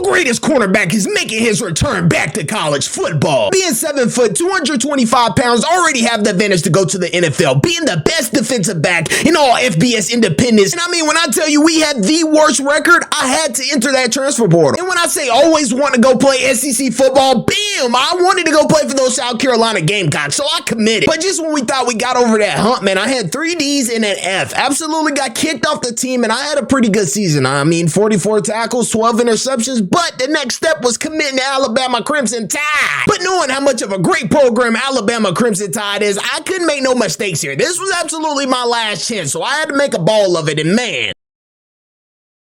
greatest cornerback is making his return back to college football. Being 7 foot, 225 pounds, already have the advantage to go to the NFL. Being the best defensive back in all FBS independents. And I mean, when I tell you we had the worst record, I had to enter that transfer portal. And when I say always want to go play SEC football, bam, I wanted to go play for those South Carolina Gamecocks. So I committed. But just when we thought we got over that hump, man, I had 3 Ds and an F. Absolutely got kicked off the team, and I had a pretty good season. I mean, 44 tackles, 12 interceptions, but the next step was committing to Alabama Crimson Tide. But knowing how much of a great program Alabama Crimson Tide is, I couldn't make no mistakes here. This was absolutely my last chance, so I had to make a ball of it, and man,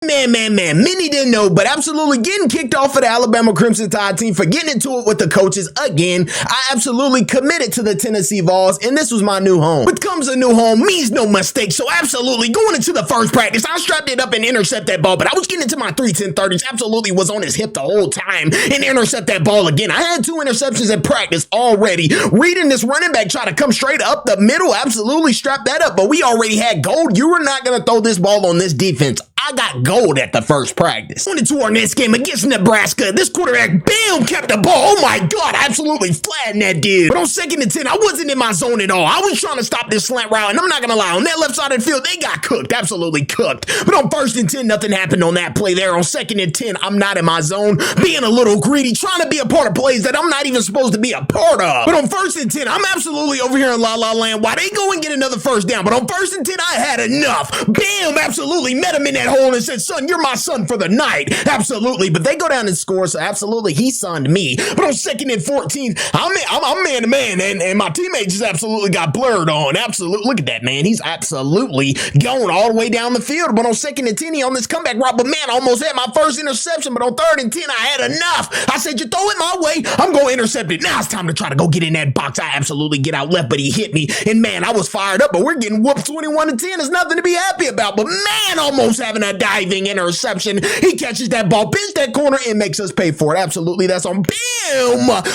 many didn't know, but absolutely getting kicked off of the Alabama Crimson Tide team for getting into it with the coaches again. I absolutely committed to the Tennessee Vols, and this was my new home. What comes a new home means no mistake, so absolutely going into the first practice, I strapped it up and intercept that ball, but I was getting into my 3-10-30s, absolutely was on his hip the whole time and intercept that ball again. I had 2 interceptions in practice already. Reading this running back try to come straight up the middle, absolutely strapped that up, but we already had gold. You were not going to throw this ball on this defense. I got gold at the first practice. Went into our next game against Nebraska. This quarterback, bam, kept the ball. Oh my God, absolutely flattened that dude. But on 2nd and 10, I wasn't in my zone at all. I was trying to stop this slant route, and I'm not gonna lie, on that left side of the field, they got cooked, absolutely cooked. But on 1st and 10, nothing happened on that play there. On 2nd and 10, I'm not in my zone, being a little greedy, trying to be a part of plays that I'm not even supposed to be a part of. But on 1st and 10, I'm absolutely over here in La La Land. Why they go and get another first down? But on 1st and 10, I had enough. Bam, absolutely met him in that hole and said, son, you're my son for the night. Absolutely. But they go down and score, so absolutely he sunned me. But on 2nd and 14, I'm man to man, and my teammate just absolutely got blurred on. Absolutely. Look at that, man. He's absolutely going all the way down the field. But on 2nd and 10, he on this comeback route. But man, I almost had my first interception. But on 3rd and 10, I had enough. I said, you throw it my way, I'm going to intercept it. Now it's time to try to go get in that box. I absolutely get out left, but he hit me. And man, I was fired up, but we're getting whooped 21-10. There's nothing to be happy about. But man, almost having a diving interception. He catches that ball, pinch that corner, and makes us pay for it. Absolutely, that's on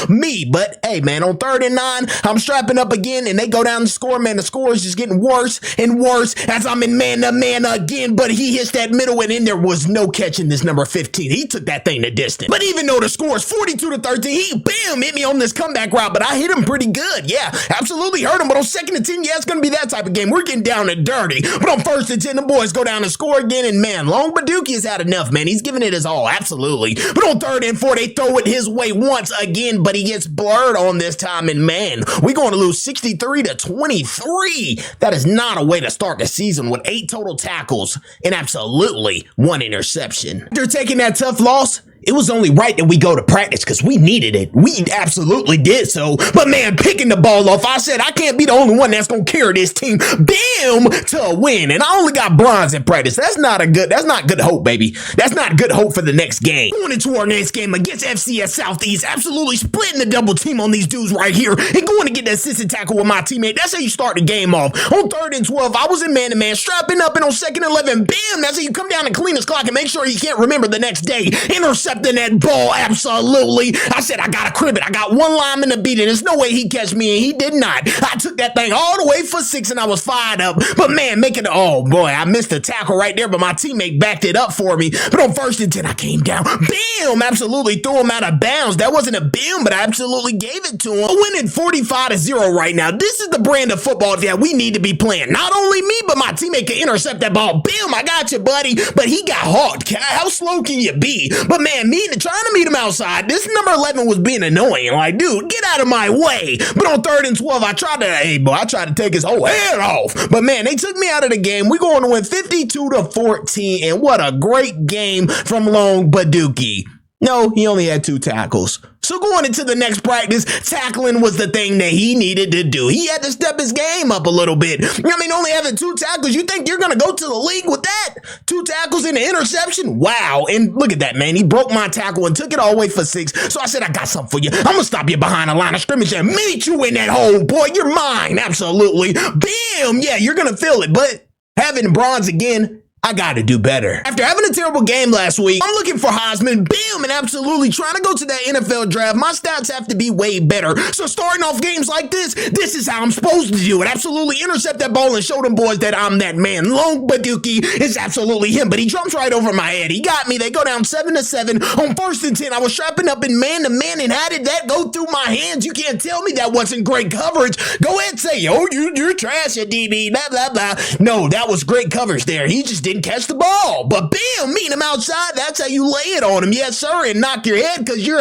me. But hey, man, on 3rd and 9, I'm strapping up again, and they go down the score. Man, the score is just getting worse and worse as I'm in man-to-man again, but he hits that middle, and then there was no catching this number 15. He took that thing to distance. But even though the score is 42-13, he, bam, hit me on this comeback route, but I hit him pretty good. Yeah, absolutely hurt him, but on 2nd and 10, yeah, it's going to be that type of game. We're getting down and dirty. But on 1st and 10, the boys go down and score again, and man, Long Baduki has had enough, man. He's giving it his all, absolutely. But on 3rd and 4, they throw it his way once again, but he gets blurred on this time, and man, we're going to lose 63-23. That is not a way to start the season with 8 total tackles and absolutely 1 interception. After taking that tough loss, it was only right that we go to practice because we needed it. We absolutely did so. But man, picking the ball off, I said I can't be the only one that's going to carry this team, bam, to a win. And I only got bronze in practice. That's not good hope, baby. That's not good hope for the next game. Going into our next game against FCS Southeast, absolutely splitting the double team on these dudes right here and going to get the assistant tackle with my teammate. That's how you start the game off. On 3rd and 12, I was in man-to-man, strapping up, and on 2nd and 11, bam, that's how you come down and clean his clock and make sure he can't remember the next day. Intercepting that ball, absolutely. I said, I got to crib it. I got 1 lineman to beat it. There's no way he catch me, and he did not. I took that thing all the way for 6, and I was fired up. But man, oh boy, I missed the tackle right there, but my teammate backed it up for me. But on 1st and 10, I came down. Bam! Absolutely threw him out of bounds. That wasn't a bam, but I absolutely gave it to him. We're winning 45-0 right now. This is the brand of football that we need to be playing. Not only me, but my teammate can intercept that ball. Bam! I got you, buddy. But he got hawked. How slow can you be? But man, trying to meet him outside, this number 11 was being annoying. Like, dude, get out of my way. But on 3rd and 12, I tried to take his whole head off. But man, they took me out of the game. We're going to win 52-14, and what a great game from Long Baduki. No, he only had 2 tackles. So going into the next practice, tackling was the thing that he needed to do. He had to step his game up a little bit. I mean, only having 2 tackles, you think you're going to go to the league with that? 2 tackles and an interception? Wow. And look at that, man. He broke my tackle and took it all the way for 6. So I said, I got something for you. I'm going to stop you behind the line of scrimmage and meet you in that hole, boy. You're mine. Absolutely. Bam. Yeah, you're going to feel it. But having bronze again, I gotta do better. After having a terrible game last week, I'm looking for Heisman, bam, and absolutely trying to go to that NFL draft. My stats have to be way better. So starting off games like this is how I'm supposed to do it. Absolutely intercept that ball and show them boys that I'm that man. Long Baduki is absolutely him, but he jumps right over my head. He got me. They go down 7-7 on 1st and 10. I was strapping up in man-to-man, and how did that go through my hands? You can't tell me that wasn't great coverage. Go ahead and say, oh, you're trash at DB, blah, blah, blah. No, that was great coverage there. He just didn't catch the ball. But bam, meet him outside. That's how you lay it on him. Yes, sir, and knock your head because you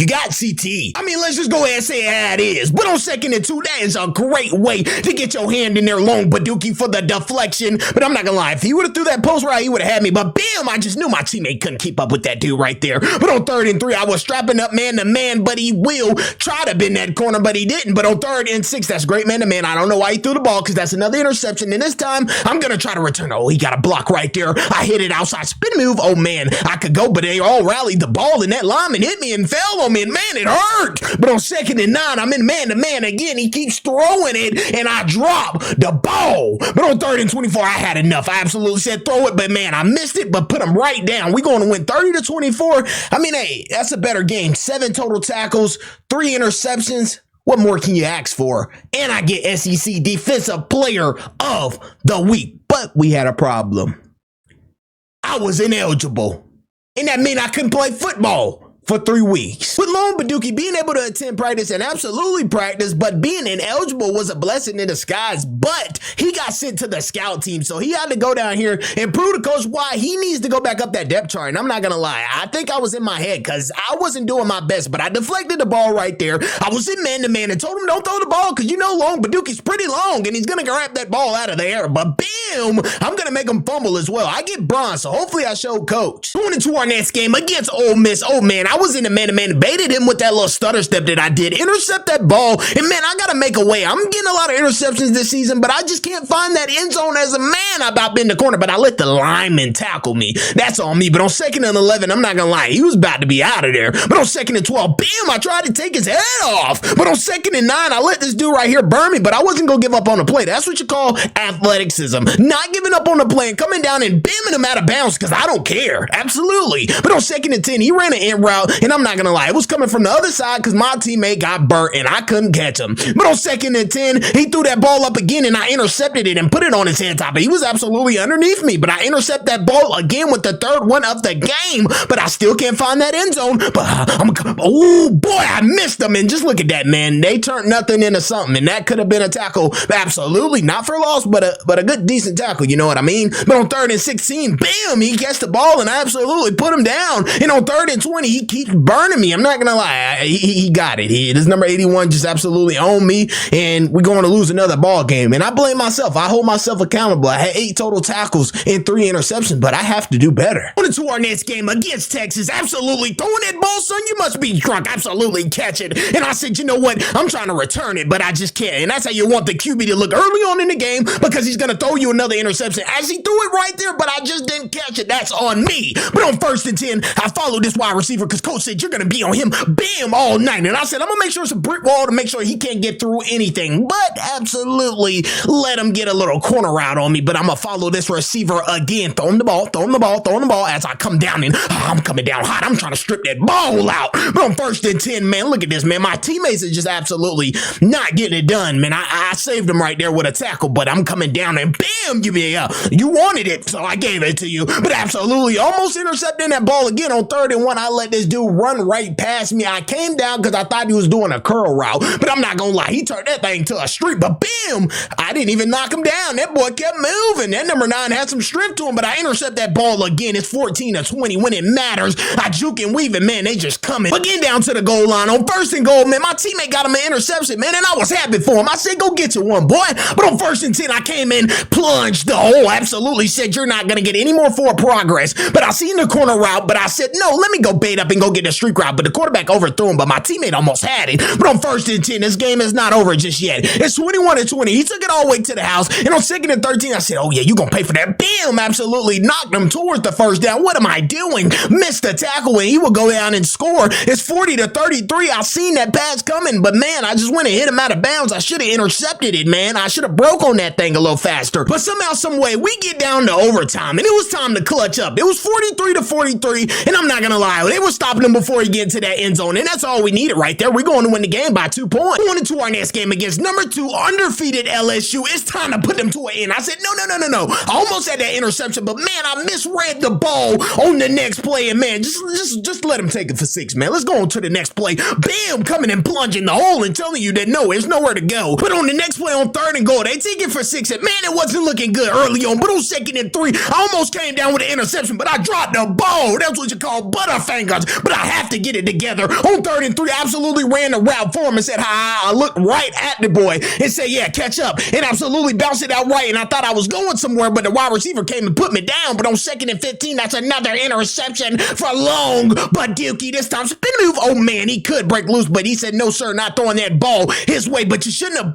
got CT. I mean, let's just go ahead and say how it is. But on 2nd and 2, that is a great way to get your hand in there, Long Baduki, for the deflection. But I'm not gonna lie, if he would have threw that post right, he would have had me. But bam, I just knew my teammate couldn't keep up with that dude right there. But on 3rd and 3, I was strapping up man-to-man, but he will try to bend that corner, but he didn't. But on 3rd and 6, that's great man-to-man. I don't know why he threw the ball because that's another interception. And this time, I'm gonna try to return. Oh, he got a block right there. I hit it outside spin move. Oh man, I could go, but they all rallied the ball, and that lineman hit me and fell on me, and man, it hurt. But on 2nd and 9, I'm in man-to-man again. He keeps throwing it, and I drop the ball. But on 3rd and 24, I had enough. I absolutely said throw it, but man, I missed it, but put him right down. We're going to win 30-24. I mean, hey, that's a better game. 7 total tackles, 3 interceptions. What more can you ask for? And I get SEC Defensive Player of the Week. But we had a problem. I was ineligible. And that meant I couldn't play football for 3 weeks. With Long Baduki being able to attend practice and absolutely practice, but being ineligible was a blessing in disguise. But he got sent to the scout team, so he had to go down here and prove to coach why he needs to go back up that depth chart. And I'm not gonna lie, I think I was in my head because I wasn't doing my best, but I deflected the ball right there. I was in man-to-man and told him don't throw the ball because you know Long Baduki's pretty long and he's gonna grab that ball out of the air. But bam, I'm gonna make him fumble as well. I get bronze, so hopefully I show coach. Going into our next game against Ole Miss. Oh man, I was in the man-to-man, baited him with that little stutter step that I did, intercept that ball, and man, I gotta make a way. I'm getting a lot of interceptions this season, but I just can't find that end zone as a man. I about been the corner, but I let the lineman tackle me. That's on me. But on 2nd and 11, I'm not gonna lie, he was about to be out of there. But on 2nd and 12, bam, I tried to take his head off. But on 2nd and 9, I let this dude right here burn me, but I wasn't gonna give up on the play. That's what you call athleticism. Not giving up on the play and coming down and bamming him out of bounds because I don't care. Absolutely. But on 2nd and 10, he ran an in route, and I'm not gonna lie, it was coming from the other side because my teammate got burnt and I couldn't catch him. But on 2nd and 10, he threw that ball up again and I intercepted it and put it on his head top. He was absolutely underneath me, but I intercept that ball again with the 3rd one of the game, but I still can't find that end zone. But oh boy, I missed them. And just look at that, man. They turned nothing into something, and that could have been a tackle. Absolutely not for loss, but a good decent tackle. You know what I mean? But on 3rd and 16, bam, he catch the ball and I absolutely put him down. And on 3rd and 20, he keeps burning me. I'm not gonna lie, he got it. This number 81 just absolutely owned me, and we're going to lose another ball game. And I blame myself. I hold myself accountable. I had 8 total tackles and 3 interceptions, but I have to do better. On to our next game against Texas. Absolutely throwing that ball, son. You must be drunk. Absolutely catch it. And I said, you know what? I'm trying to return it, but I just can't. And that's how you want the QB to look early on in the game, because he's going to throw you another interception. As he threw it right there, but I just didn't catch it. That's on me. But on 1st and 10, I followed this wide receiver because coach said you're going to be on him, bam, all night. And I said, I'm going to make sure it's a brick wall to make sure he can't get through anything. But absolutely let him get a little corner route on me. But I'm going to follow this receiver again. Throw him the ball, throw him the ball, throw him the ball as I come down. And I'm coming down hot. I'm trying to strip that ball out. But on 1st and 10, man, look at this, man. My teammates are just absolutely not getting it done, man. I saved him right there with a tackle, but I'm coming down and bam, you wanted it, so I gave it to you. But absolutely almost intercepting that ball again on 3rd and 1. I let this dude run right past me. I came down because I thought he was doing a curl route, but I'm not gonna lie, he turned that thing to a streak, but bam, I didn't even knock him down. That boy kept moving. That number 9 had some strength to him, but I intercept that ball again. It's 14-20 when it matters. I juke and weave, and man, they just coming. But getting down to the goal line on 1st and goal, man, my teammate got him an interception, man, and I was happy for him. I said, go get you one, boy. But on 1st and 10, I came in, plunged the hole, absolutely said, you're not gonna get any more forward progress. But I seen the corner route, but I said, no, let me go bait up and go go get the streak route, but the quarterback overthrew him, but my teammate almost had it. But on 1st and 10, this game is not over just yet. It's 21-20. He took it all the way to the house, and on 2nd and 13, I said, oh yeah, you gonna pay for that. Bam! Absolutely knocked him towards the first down. What am I doing? Missed the tackle, and he will go down and score. It's 40-33. I seen that pass coming, but man, I just went and hit him out of bounds. I should have intercepted it, man. I should have broke on that thing a little faster. But somehow, some way, we get down to overtime, and it was time to clutch up. It was 43-43, and I'm not gonna lie, they were stopping him before he get to that end zone, and that's all we needed right there. We're going to win the game by 2 points. Going into our next game against number 2 undefeated LSU. It's time to put them to an end. I said, no. I almost had that interception, but man, I misread the ball on the next play, and man, just let him take it for 6, man. Let's go on to the next play. Bam, coming and plunging the hole and telling you that no, there's nowhere to go. But on the next play on 3rd and goal, they take it for 6, and man, it wasn't looking good early on, but on 2nd and 3, I almost came down with an interception, but I dropped the ball. That's what you call butterfingers, but I have to get it together. On 3rd and 3, I absolutely ran the route for him and said, hi. I looked right at the boy and said, yeah, catch up, and absolutely bounced it out right, and I thought I was going somewhere, but the wide receiver came and put me down. But on 2nd and 15, that's another interception for Long, but Dookie this time spin move. Oh man, he could break loose, but he said, no sir, not throwing that ball his way. But you shouldn't have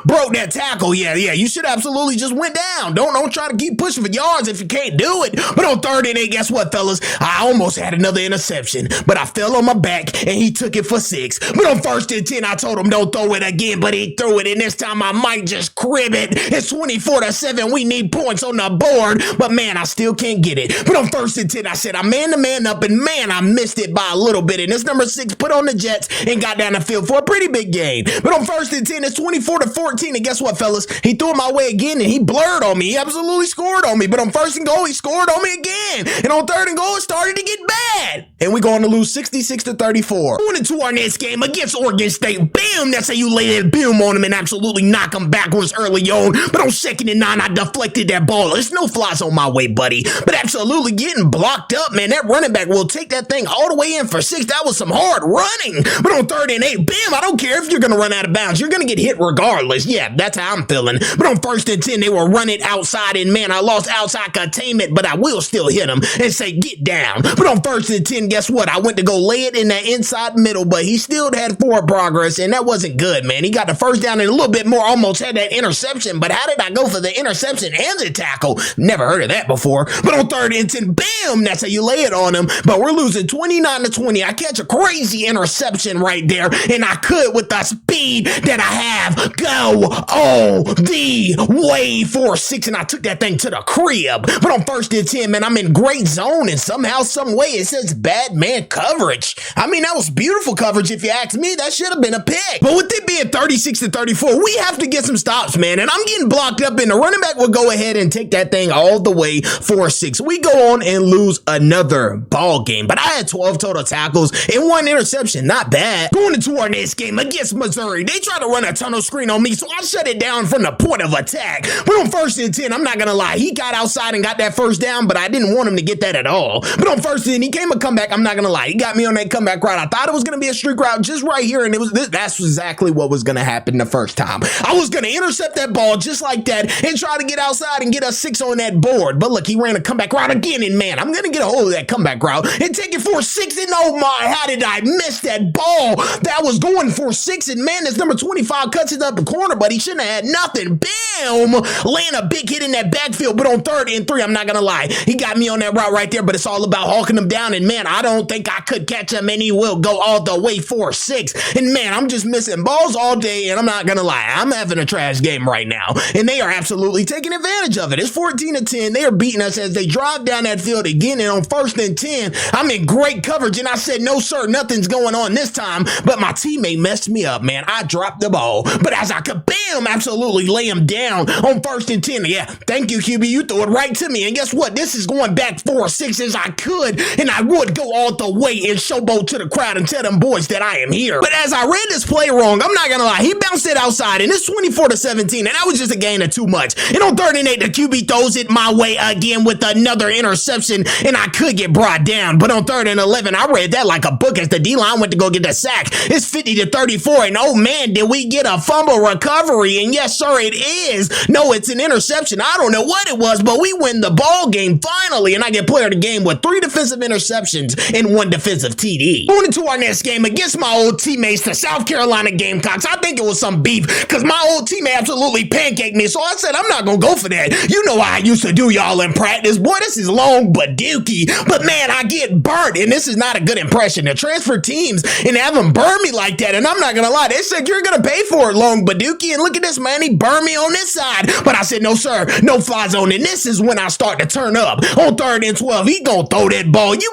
broke that tackle. Yeah, you should absolutely just went down. Don't try to keep pushing for yards if you can't do it. But on 3rd and 8, guess what, fellas? I almost had another interception, but I fell on my back and he took it for 6. But on 1st and 10, I told him don't throw it again, but he threw it, and this time I might just crib it. It's 24-7. We need points on the board, but man, I still can't get it. But on 1st and 10, I said I man to man up, and man, I missed it by a little bit. And this number 6 put on the Jets and got down the field for a pretty big gain. But on 1st and 10, it's 24-14. And guess what, fellas? He threw it my way again, and he blurred on me. He absolutely scored on me. But on 1st and goal, he scored on me again. And on 3rd and goal, it started to get bad. And we're going to lose 66-34. Going into our next game against Oregon State. Bam! That's how you lay that boom on him and absolutely knock him backwards early on. But on 2nd and 9, I deflected that ball. There's no flies on my way, buddy. But absolutely getting blocked up, man. That running back will take that thing all the way in for 6. That was some hard running. But on 3rd and 8, bam, I don't care if you're going to run out of bounds. You're going to get hit regardless. Yeah, that's how I'm feeling. But on 1st and 10, they were running outside, and man, I lost outside containment, but I will still hit them and say, get down. But on 1st and 10, guess what? I went to go lay it in that inside middle, but he still had forward progress, and that wasn't good, man. He got the first down and a little bit more, almost had that interception, but how did I go for the interception and the tackle? Never heard of that before. But on 3rd and 10, bam, that's how you lay it on him. But we're losing 29-20. I catch a crazy interception right there, and I could, with the speed that I have, go all the way for 6, and I took that thing to the crib. But on 1st and 10, man, I'm in great zone, and somehow, some way, it says bad man coverage. I mean, that was beautiful coverage if you ask me. That should have been a pick. But with it being 36-34, we have to get some stops, man, and I'm getting blocked up, and the running back will go ahead and take that thing all the way for 6. We go on and lose another ball game, but I had 12 total tackles and 1 interception. Not bad. Going into our next game against Missouri, they tried to run a tunnel screen on me, so I shut it down from the point of attack. But on 1st and 10, I'm not gonna lie, he got outside and got that first down, but I didn't want him to get that at all. But on 1st and 10, he came a comeback. I'm not gonna lie, he got me on that comeback route. I thought it was gonna be a streak route just right here, and that's exactly what was gonna happen the first time. I was gonna intercept that ball just like that and try to get outside and get a 6 on that board. But look, he ran a comeback route again, and man, I'm gonna get a hold of that comeback route and take it for 6. And oh my, how did I miss that ball? That was going for 6, and man, this number 25 cuts it up the corner, but he shouldn't have had nothing. Bam! Laying a big hit in that backfield. But on 3rd and 3, I'm not gonna lie, he got me on that route right there, but it's all about hawking him down, and man, I don't think I could catch him, and he will go all the way for 6. And man, I'm just missing balls all day, and I'm not gonna lie, I'm having a trash game right now, and they are absolutely taking advantage of it. It's 14-10. They are beating us as they drive down that field again, and on 1st and 10, I'm in great coverage, and I said, no sir, nothing's going on this time, but my teammate messed me up, man. I dropped the ball, but as I could, bam, absolutely lay him down on 1st and 10. Yeah, thank you, QB. You threw it right to me, and guess what? This is going back 4-6 as I could, and I would go all the way and showboat to the crowd and tell them boys that I am here. But as I read this play wrong, I'm not gonna lie, he bounced it outside, and it's 24-17, and that was just a gain of too much. And on 3rd and 8, the QB throws it my way again with another interception, and I could get brought down. But on 3rd and 11, I read that like a book as the D-line went to go get the sack. It's 50-34, and oh man, did we get a fumble recovery? And yes, sir, it is. No, it's an interception. I don't know what it was, but we win the ball game finally, and I get player of the game with 3 defensive interceptions. interceptions and 1 defensive TD. Going into our next game against my old teammates, the South Carolina Gamecocks, I think it was some beef because my old teammate absolutely pancaked me. So I said, I'm not going to go for that. You know how I used to do y'all in practice. Boy, this is long but dookie. But man, I get burnt, and this is not a good impression to transfer teams and have them burn me like that. And I'm not going to lie, they said, you're going to pay for it, long but dookie. And look at this, man. He burned me on this side. But I said, no, sir, no fly zone. And this is when I start to turn up. On 3rd and 12, he going to throw that ball. You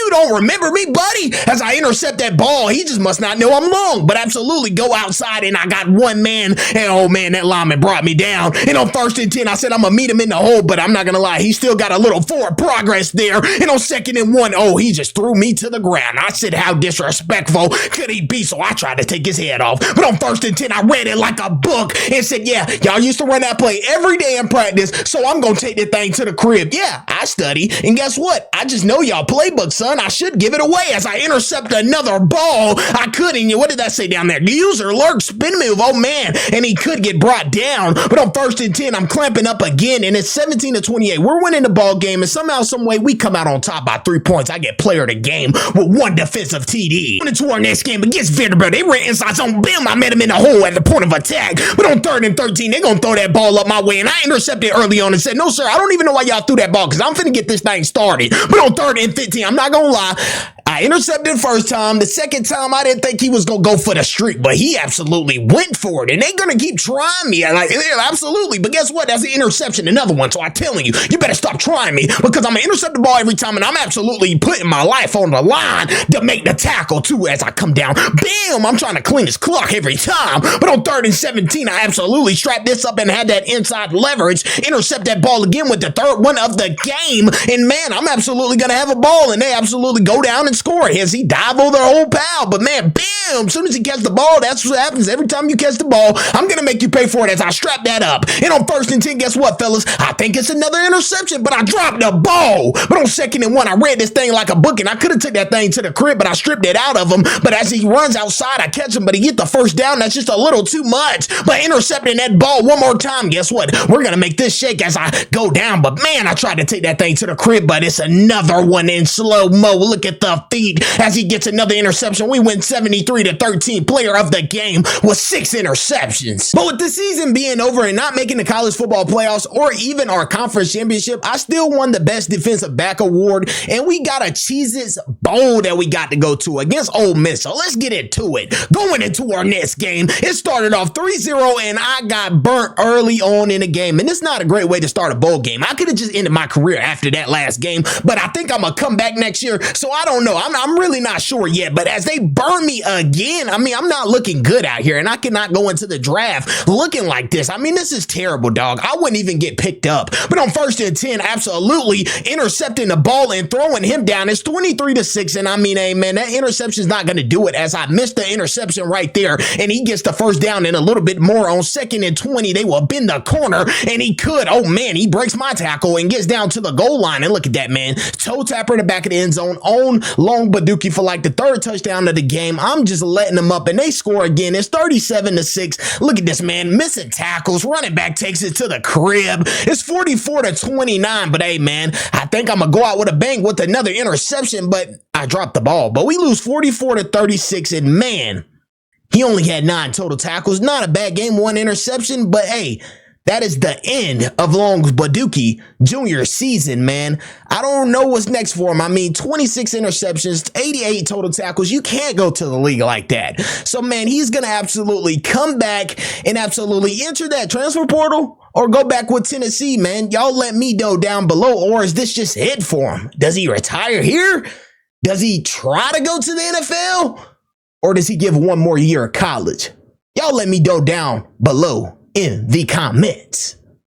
don't remember me, buddy. As I intercept that ball, he just must not know I'm long. But absolutely go outside, and I got one man. And oh man, that lineman brought me down. And on 1st and 10, I said, I'm going to meet him in the hole. But I'm not going to lie, he still got a little forward progress there. And on 2nd and 1, oh, he just threw me to the ground. I said, how disrespectful could he be? So I tried to take his head off. But on 1st and 10, I read it like a book and said, yeah, y'all used to run that play every day in practice. So I'm going to take that thing to the crib. Yeah, I study. And guess what? I just know y'all playbook, son. I should give it away as I intercept another ball. I couldn't. What did that say down there? User lurk spin move. Oh man. And he could get brought down. But on 1st and 10, I'm clamping up again. And it's 17-28. We're winning the ball game. And somehow, some way, we come out on top by 3 points. I get player of the game with 1 defensive TD. Going into our next game against Vanderbilt, they ran inside zone. Bam, I met him in the hole at the point of attack. But on 3rd and 13, they're going to throw that ball up my way. And I intercepted early on and said, no, sir, I don't even know why y'all threw that ball because I'm finna get this thing started. But on 3rd and 15, I'm not going to lie, I intercepted the first time. The second time, I didn't think he was going to go for the streak, but he absolutely went for it. And they're going to keep trying me. Like, absolutely. But guess what? That's an interception, another one. So I'm telling you, you better stop trying me because I'm going to intercept the ball every time. And I'm absolutely putting my life on the line to make the tackle too as I come down. Bam! I'm trying to clean his clock every time. But on 3rd and 17, I absolutely strapped this up and had that inside leverage. Intercept that ball again with the 3rd one of the game. And man, I'm absolutely going to have a ball. And they absolutely go down and score as he dive over their whole pal. But man, bam, as soon as he catches the ball, that's what happens. Every time you catch the ball, I'm going to make you pay for it as I strap that up. And on 1st and 10, guess what, fellas? I think it's another interception, but I dropped the ball. But on 2nd and 1, I read this thing like a book, and I could have took that thing to the crib, but I stripped it out of him. But as he runs outside, I catch him, but he get the 1st down. That's just a little too much. But intercepting that ball one more time, guess what? We're going to make this shake as I go down. But man, I tried to take that thing to the crib, but it's another one in slow-mo. Look at the feet as he gets another interception. We win 73-13. Player of the game with 6 interceptions. But with the season being over and not making the college football playoffs or even our conference championship, I still won the best defensive back award, and we got a Cheez-Its Bowl that we got to go to against Ole Miss. So let's get into it. Going into our next game, it started off 3-0, and I got burnt early on in the game. And it's not a great way to start a bowl game. I could have just ended my career after that last game, but I think I'm going to come back next year. So I don't know. I'm really not sure yet, but as they burn me again, I mean, I'm not looking good out here, and I cannot go into the draft looking like this. I mean, this is terrible, dog. I wouldn't even get picked up. But on 1st and 10, absolutely intercepting the ball and throwing him down. It's 23-6, and I mean, hey, man, that interception is not going to do it as I missed the interception right there, and he gets the 1st down and a little bit more. On 2nd and 20, they will bend the corner, and he could. Oh, man, he breaks my tackle and gets down to the goal line, and look at that, man. Toe tapper in the back of the end zone on Long Baduki for like the 3rd touchdown of the game. I'm just letting them up, and they score again. It's 37-6. Look at this, man. Missing tackles. Running back takes it to the crib. It's 44-29, but hey, man, I think I'm going to go out with a bang with another interception, but I dropped the ball. But we lose 44-36, and man, he only had 9 total tackles. Not a bad game, 1 interception, but hey, that is the end of Long Baduki junior season, man. I don't know what's next for him. I mean, 26 interceptions, 88 total tackles. You can't go to the league like that. So, man, he's going to absolutely come back and absolutely enter that transfer portal or go back with Tennessee, man. Y'all let me know down below, or is this just it for him? Does he retire here? Does he try to go to the NFL? Or does he give 1 more year of college? Y'all let me know down below in the comments.